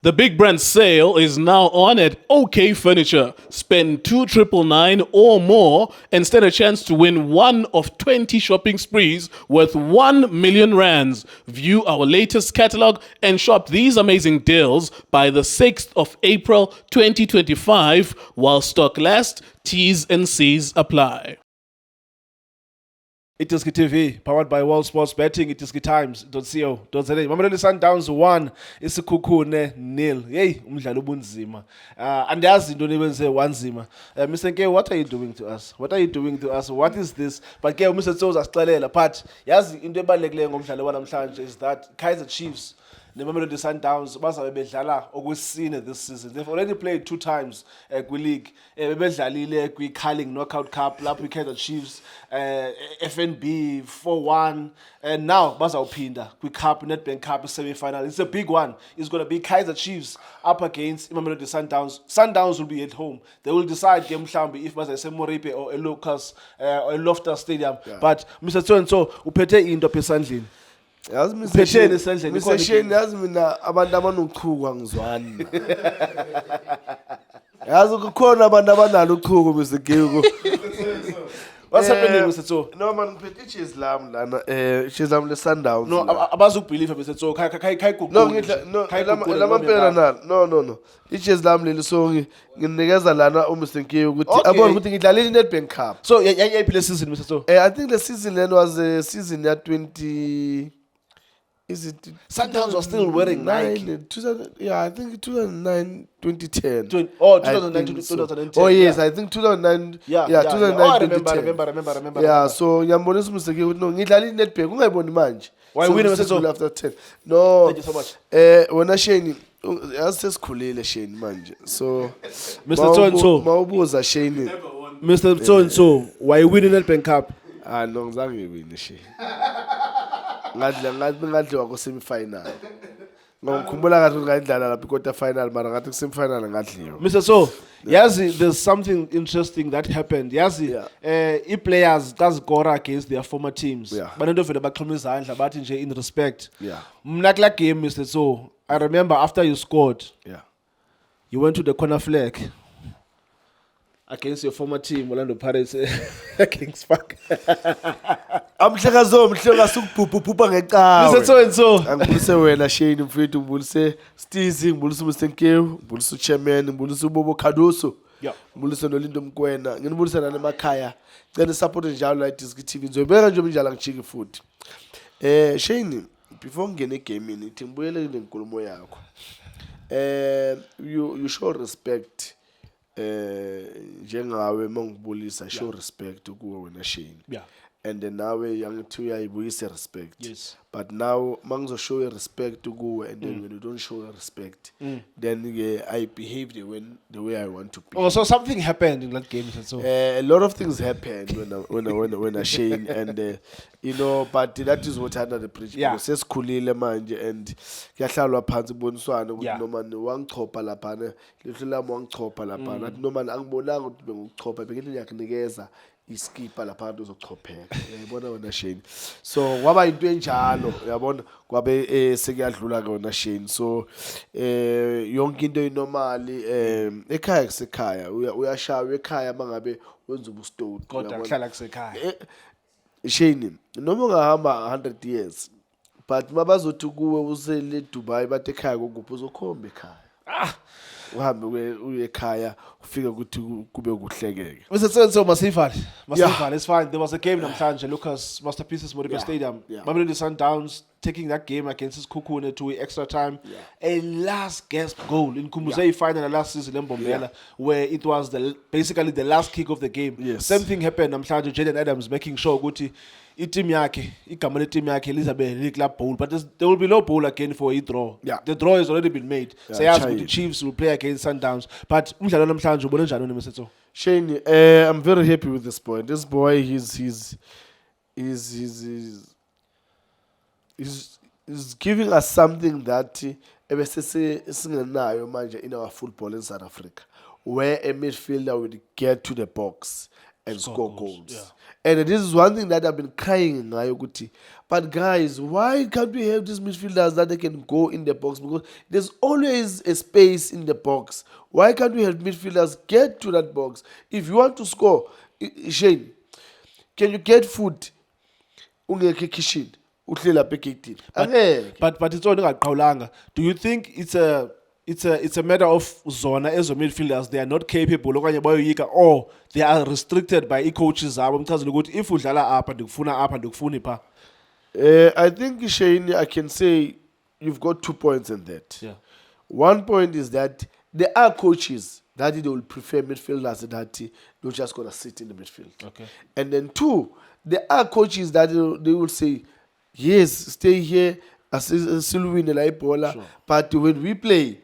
The big brand sale is now on at OK Furniture. Spend 2,999 or more and stand a chance to win one of 20 shopping sprees worth 1 million rands. View our latest catalog and shop these amazing deals by the 6th of April 2025 while stock lasts. T's and C's apply. Itiski TV, powered by World Sports Betting, itiskitimes.co.za. Mamelodi Sundowns 1, isikhukhune 0. Hey, umdlalo ubunzima. Andiyazi into nibenze wanzima. Mr. Nke, what are you doing to us? What are you doing to us? What is this? But ke Mr. Tsoza asixelela, but yazi into ebalulekileyo ngomdlalo wanamhlanje is that Kaizer Chiefs Mamelodi Sundowns bazabe bedlala okwesine this season. They've already played 2 times kwi-league. Bebedlalile kwi-Carling Knockout Cup lapho i-Kaizer Chiefs FNB 4-1 and now bazawuphinda kwi-Cup Nedbank Cup semi-final. It's a big one. It's going to be Kaizer Chiefs up against Mamelodi Sundowns. Sundowns will be at home. They will decide game mhlambi if bazayise Moripe or Lucas or Loftus Stadium. Yeah. But Mr. So uphethe into apha esandleni. Yazi Phesheni esandleni Mr. yazi mina abantu abanochuku angizwani. Yazi kukhona abantu abanalo uchuku Mr. Gego. What's happening Mr. So? No man ngiphethe iChislam lana iChislam le Sundowns. No abazukubelieve Mr. So kai Google. No ngidla lamampela nalo. No. iChislam leli so nginikeza lana uMr. Gego ukuthi abone ukuthi ngidlalile iNedbank Cup. So yayiphi le season Mr. So? I think the season then was a season ya 20. Is it Sundowns was still wearing Nike? 2000, yeah, I think 2009, 2010. 2009 to 2010. Oh yes, yeah. I think 2009. Yeah, 2009. Oh, I remember. Yeah, so ngiyambonisa umseke ukuthi no ngidlala iNedbank ungayiboni manje. Why so win Mr. after 10? No. Thank you so much. Wena Shane asesikhulile Shane manje. So Mr. So mawubuza Shane. Mr. So why win Nedbank Cup? No ngizange ngiwine Shane. ngadliwa ku semi final ngikhumbula kahle ngadlala lapha quarter final mara ngathi ku semi final ngadliwa Mr. So yazi there's something interesting that happened yazi i-players bazikora against their former teams banento vele baxhoma izandla bathi nje in respect mna kula game Mr. So I remember after you scored you went to the corner flag against your former team Orlando Pirates Kings Park. Amhlekazo sukubhubhubha ngecawe. Mr. So angibulise wena Shane mfethu ngibulise Stizi ngibulise Mr. Nkewu ngibulise uchairman ngibulise uBobo Khaduso ngibulise noLindo Mkwena nginibulisa nana emakhaya cela support njalo la iDisk TV ngizobeka nje njalo ngijike futhi Shane before ngene egame ithi ngibuyele lenkulumo yakho you show respect njengawe mangibulisa show respect kuwe wena Shane and then nawe yangithi uyayibuyisa respect but now mangizo show respect kuwe and then when you don't show respect then I behave the way I want to behave. Oh, so something happened in that game so a lot of things happened when I Shane and you know but that is what under the bridge sesikhulile manje and kuyahlalwa phansi boniswana ukuthi noma wangichopha lapha lehlo lami wangichopha lapha nathi noma angibonanga ukuthi bengichopha bekele ngiyakunikeza iskipa lapha uzochopheka uyabona wena Shane so kwaba into enjalo uyabona kwabe sekuyadlula ke wena Shane so yonke into inormally ekhaya kusekhaya uyashaya ekhaya mangabe wenza ubustone kodwa kuhlala kusekhaya Shane noma ungahamba 100 years but mabazothi kuwe usele Dubai bathi ekhaya kokuphi uzokhomba ekhaya uhambe uye ekhaya ufike ukuthi kube kuhlekeke Mr. So masifale it's fine there was a game namhlanje Lucas Masterpieces Moripe Stadium Mamelodi Sundowns taking that game against Sekhukhune to extra time a last gasp goal in Khumbuza final last season eMbombela where it was basically the last kick of the game same thing happened namhlanje Jaden Adams making sure ukuthi i-team yakhe igama le-team yakhe lizabe li-club bowl but there will be no bowl again for a draw the draw has already been made sayazi ukuthi Chiefs will play against Sundowns but umdlalo namhlanje ubone njani Mr. So Shane I'm very happy with this boy he's giving us something that ebesese singenayo manje in our football in South Africa where a midfielder would get to the box and Score score goals, goals. yeah. And this is one thing that I've been crying ngayo ukuthi, but guys, why can't we have these midfielders that they can go in the box? Because there's always a space in the box. Why can't we have midfielders get to that box? If you want to score, Shane, can you get food ungekho ekitchen uhleli lapha egate? Angeke. But it's only ngaqhawulanga. Do you think it's a matter of zona ezo midfielders they are not capable okanye bayoyika, or they are restricted by i-coaches zabo mchazela ukuthi if udlala apha ndikufuni pha? I think, Shane, I can say you've got 2 points in that. Yeah. One point is that there are coaches that they will prefer midfielders that they're just going to sit in the midfield. Okay. And then 2, there are coaches that they will say, yes, stay here, still win the bola, Sure. but when we play,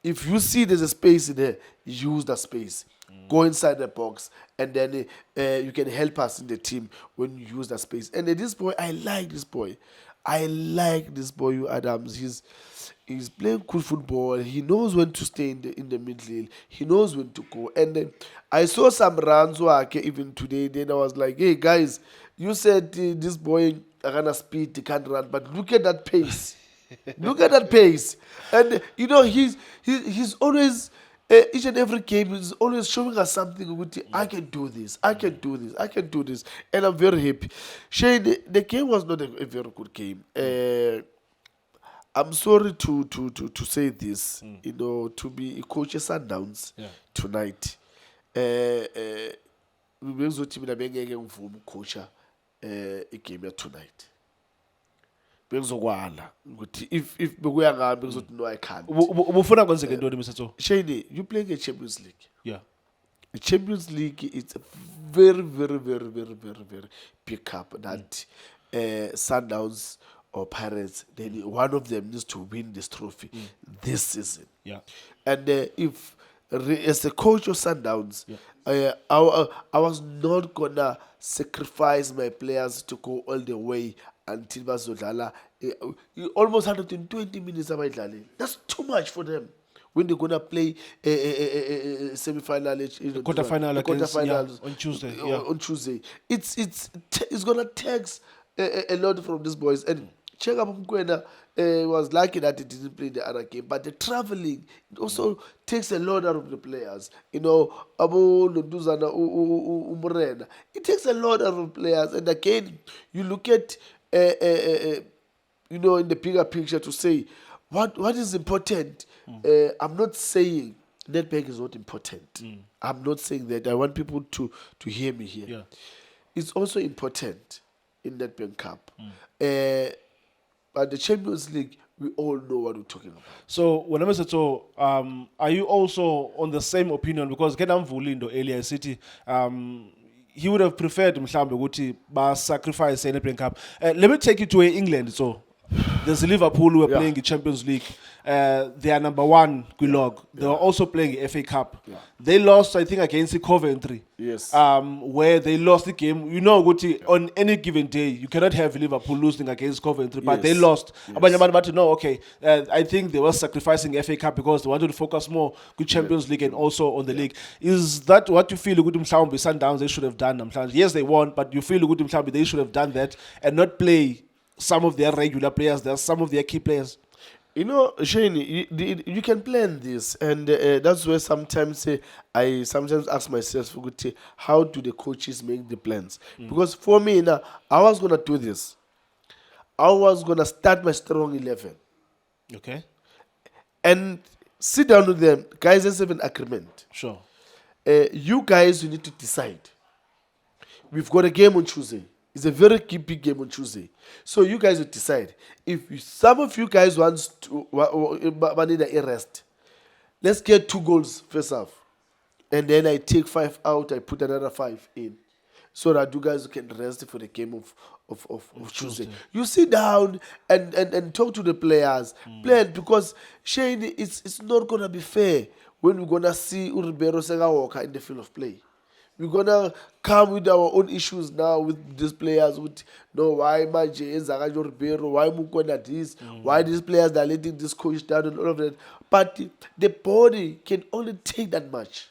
if you see there's a space there, use the space. Go inside the box, and then you can help us in the team when you use that space. And this boy, I like this boy. You Adams. He's playing good football. He knows when to stay in the middle. He knows when to go. And I saw some runs even today. Then I was like, hey guys, you said this boy gonna speed, he can't run, but look at that pace. Look at that pace. And he's always. Each and every game is always showing us something. I can do this. And I'm very happy. Shane, the game was not a very good game. I'm sorry to say this. To be a coach at Sundowns tonight. Coach a game tonight. Bengizokwala ukuthi if bekuya ngami bengizothi no, I can't. Ubufuna kwenzeke ntoni Mr. Shane, you playing a Champions League. Yeah. The Champions League, it's a very big cup that Sundowns or Pirates, then one of them needs to win this trophy this season. Yeah. And as a coach of Sundowns, I was not gonna sacrifice my players to go all the way until bazodlala almost 120 minutes abayidlalile. That's too much for them when they're gonna play semi-final, quarterfinals on Tuesday. On Tuesday, it's gonna take a lot from these boys. And check up Mkwena was lucky that he didn't play the other game, but the traveling it also takes a lot out of the players. Abu Lunduzana Umurena, it takes a lot out of the players. And again, you look at in the bigger picture to say what is important. I'm not saying Nedbank is not important. I'm not saying that. I want people to hear me here. Yeah. It's also important in Nedbank Cup. But the Champions League, we all know what we're talking about. So when I said so, are you also on the same opinion? Because Kenam Vulindo earlier city, he would have preferred mhlambe ukuthi ba sacrifice Nedbank Cup. Let me take you to England. So there's Liverpool who are playing the Champions League. They are number 1 Quilog. They were also playing the FA Cup. Yeah. They lost, I think, against Coventry. Yes. Where they lost the game. On any given day, you cannot have Liverpool losing against Coventry, but they lost. Yes. I think they were sacrificing FA Cup because they wanted to focus more on Champions League and also on the league. Is that what you feel Sundowns they should have done? Yes, they won, but you feel they should have done that and not play some of their regular players, there's some of their key players. Shane, you can plan this, and that's where sometimes I sometimes ask myself, how do the coaches make the plans? Because for me now, I was gonna do this. I was gonna start my strong 11, Okay. and sit down with them, guys. Let's have an agreement. Sure. You guys, you need to decide. We've got a game on Tuesday. It's a very big game on Tuesday. So you guys will decide. If some of you guys want to need a rest, let's get 2 goals first half. And then I take 5 out, I put another 5 in. So that you guys can rest for the game of Tuesday. You sit down and talk to the players. Plan, because Shane, it's not gonna be fair when we're gonna see Ribeiro Sega Walker in the field of play. We're gonna come with our own issues now with these players. Why Manje Zagajo Ribeiro? Why Mukona this? Why these players are letting this coach down and all of that? But the body can only take that much,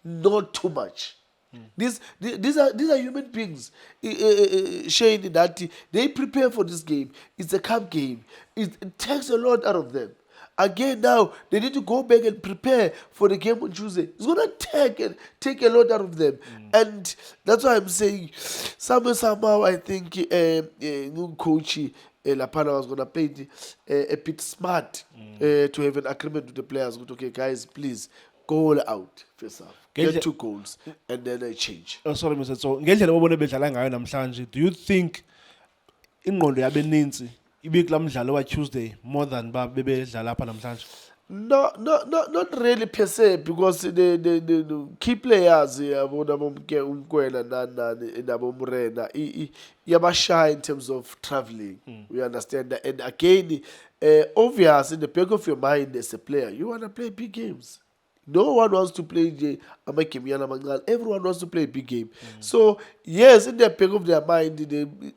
not too much. These are human beings, Shane, that they prepare for this game. It's a cup game. It takes a lot out of them. Again, now they need to go back and prepare for the game on Tuesday. It's gonna take a lot out of them, and that's why I'm saying somehow I think coach Lapana was gonna play a bit smart to have an agreement with the players. Okay, guys, please go all out first half. Get 2 goals and then I change. Oh, sorry, Mr. So, ngendlela obone bedlala ngayo namhlanje, do you think ingqondo yabeninzi ibikula mdlalo wa Tuesday more than bebedlala lapha namhlanje? No, not really per se, because the key players yabona Umkwena nabo Murena yabashy in terms of traveling. We understand that, and again, obvious in the back of your mind as a player, you want to play big games. No one wants to play everyone wants to play a big game. So yes, in the back of their mind,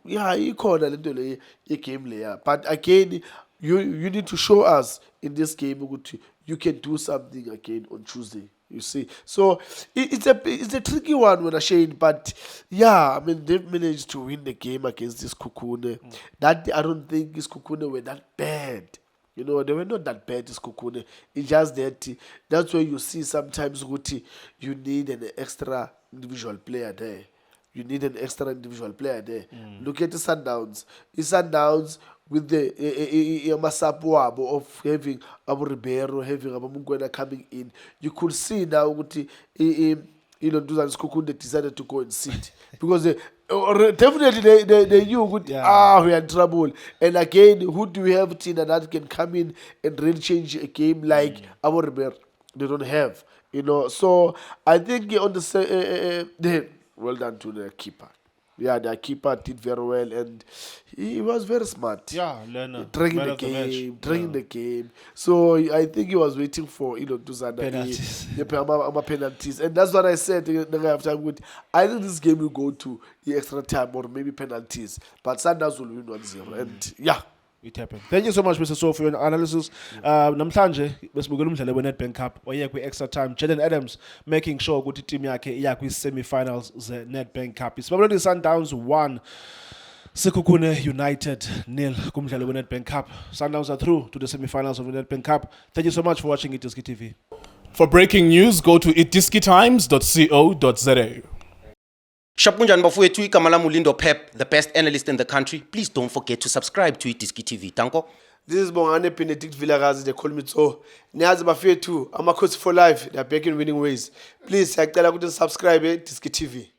you call a little a game layer. But again, you need to show us in this game you can do something again on Tuesday. You see, so it's a tricky one when I Shane, but yeah, I mean they've managed to win the game against this Kukune. That I don't think this Kukune were that bad. You know, they were not that bad, this Kukune. It's just that that's where you see sometimes you need an extra individual player there. You need an extra individual player there. Look at the Sundowns. The Sundowns with the Masapuabo of having Abu Ribeiro, having Abu Mungwena coming in. You could see now Dusan's Kukune decided to go and sit. Because definitely they knew we are in trouble. And again, who do we have Tina that can come in and really change a game like Abu Ribeiro? They don't have. You know, so I think on the well done to the keeper. Yeah, the keeper did very well, and he was very smart. Yeah, learner. Training the game. So I think he was waiting for penalties. The penalties. And that's what I said. I think this game will go to the extra time or maybe penalties. But Sundowns will win 1-0. And yeah. It happened. Thank you so much, Mr. So, for your analysis. Namhlanje besibukela umdlalo we-Nedbank Cup oye kwi-extra time. Jaden Adams making sure ukuthi team yakhe iya kwi-semi-finals ze-Nedbank Cup. Isibabeleli Sundowns 1, Sekhukhune United 0 kumdlalo we-Nedbank Cup. Sundowns are through to the semi-finals of the Nedbank Cup. Thank you so much for watching Itiski TV. For breaking news, go to itiskitimes.co.za. Shapunjan bafowethu igama lami uLindo Pep, the best analyst in the country. Please don't forget to subscribe to Itiski TV. Tanko. This is Bongane Benedict Villagazi, they call me so. Niyazi bafethu, Amakhosi for life, they are back in winning ways. Please, siyacela ukuthi subscribe Itiski TV.